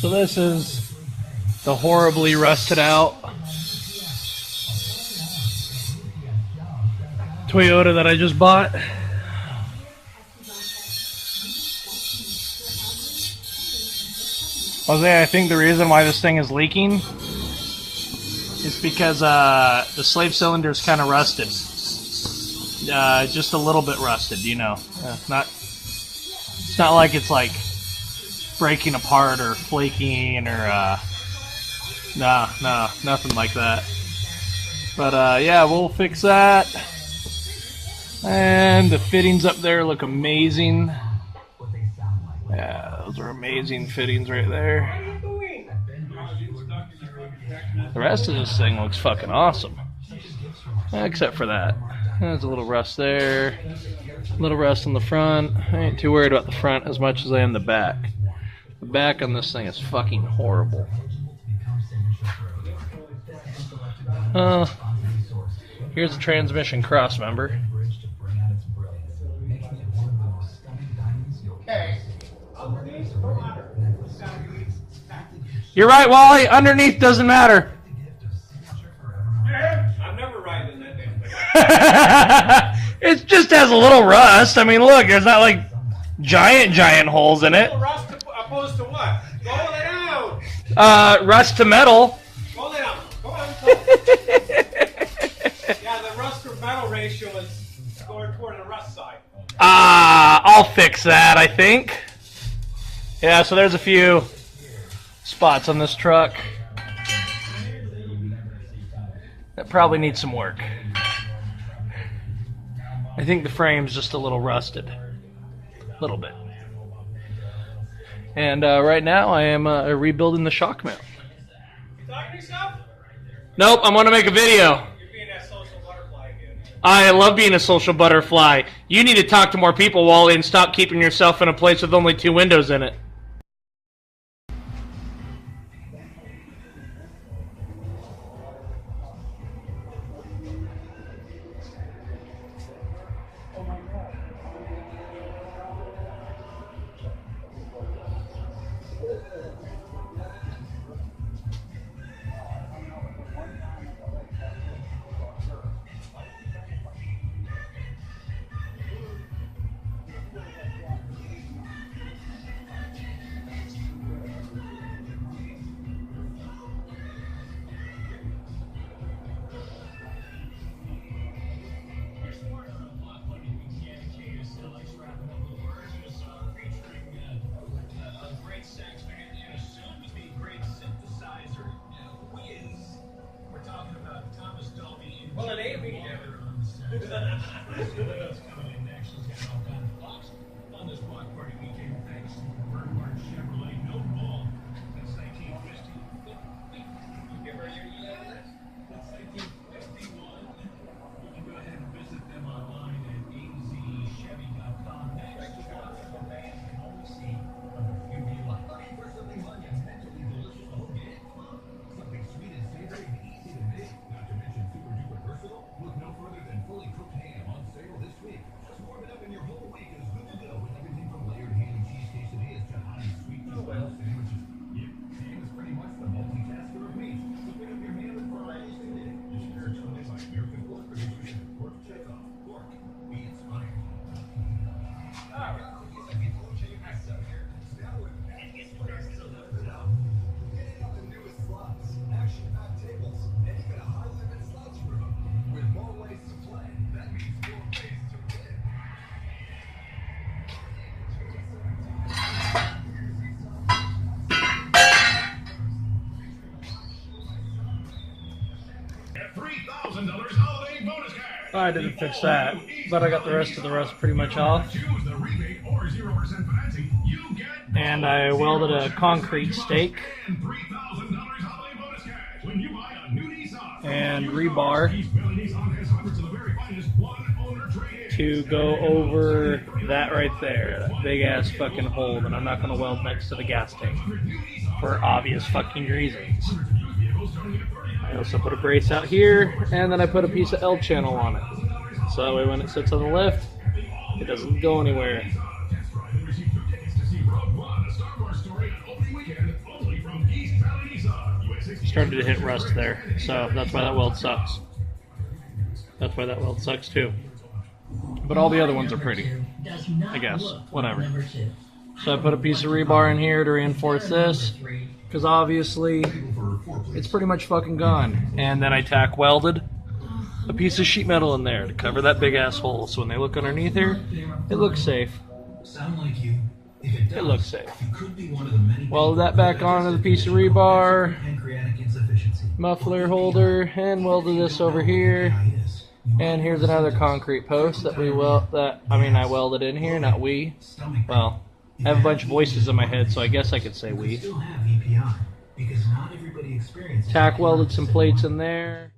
So this is the horribly rusted out Toyota that I just bought. Jose, I think the reason why this thing is leaking is because the slave cylinder is kind of rusted. Just a little bit rusted, you know. It's not like it's like breaking apart or flaking or no, nothing like that. But yeah, we'll fix that. And the fittings up there look amazing. Yeah, those are amazing fittings right there. The rest of this thing looks fucking awesome. Except for that. There's a little rust there. A little rust on the front. I ain't too worried about the front as much as I am the back. The back on this thing is fucking horrible. Here's the transmission cross member. You're right, Wally. Underneath doesn't matter. I'm never riding that thing. It just has a little rust. I mean, look, there's not like giant holes in it. Rust opposed to what? Go down. Rust to metal. Go down. Go on. Yeah, the rust to metal ratio is going toward the rust side. I'll fix that, I think. Yeah, so there's a few spots on this truck that probably need some work. I think the frame's just a little rusted. A little bit. And right now I am rebuilding the shock mount. You talking to yourself? Nope, I'm going to make a video. You're being that social butterfly again. I love being a social butterfly. You need to talk to more people, Wally, and stop keeping yourself in a place with only 2 windows in it. Well, it ain't me. On this block party weekend, thanks to Bernhardt Chevrolet, no ball. That's 1950. Give her your yes. That's 1951. You can go ahead and visit them online at azchevy.com. Next, the band can only see under few lights. Looking for something monumentally delicious to get? Something sweet and savory and easy to make. Not to mention super duper versatile. Look no further than fully cooked ham on sale this week. Just warm it up and your whole week is good to go with everything from layered ham and cheese quesadillas to hot and sweet style sandwiches. Yep, ham is pretty much the multitasker of meat. So pick up your ham and fries today. This year, chosen by American pork producers and pork checkoff. Pork, be inspired. Action-packed tables, and even a high-limit slots room. With more ways to play, that means more ways to win. $3,000 holiday bonus cash. I didn't fix that, but I got the rest of the rust pretty much off. Choose the rebate or 0% financing. You get And I welded a concrete stake $3,000 holiday bonus cash when you buy a new Nissan. and rebar East Valley Nissan has offers to the very finest one-owner trade-in. to go over that right there, that big ass fucking hole that I'm not going to weld next to the gas tank for obvious fucking reasons. I also put a brace out here, and then I put a piece of L channel on it, so that way when it sits on the lift, it doesn't go anywhere. Receive 2 tickets to see Rogue One, a Star Wars story on opening weekend, only started to hit rust there, so that's why that weld sucks. That's why that weld sucks too. But all the other ones are pretty, I guess. Whatever. So I put a piece of rebar in here to reinforce this, because obviously it's pretty much fucking gone. And then I tack welded a piece of sheet metal in there to cover that big ass hole, so when they look underneath here, it looks safe. Sound like you? If it does, It looks safe. you could be one of the many Weld that back onto the piece of rebar, muffler holder, and welded this over here. And here's another concrete post that I welded in here, not we. Well, I have a bunch of voices in my head, so I guess I could say we. Tack welded some plates in there.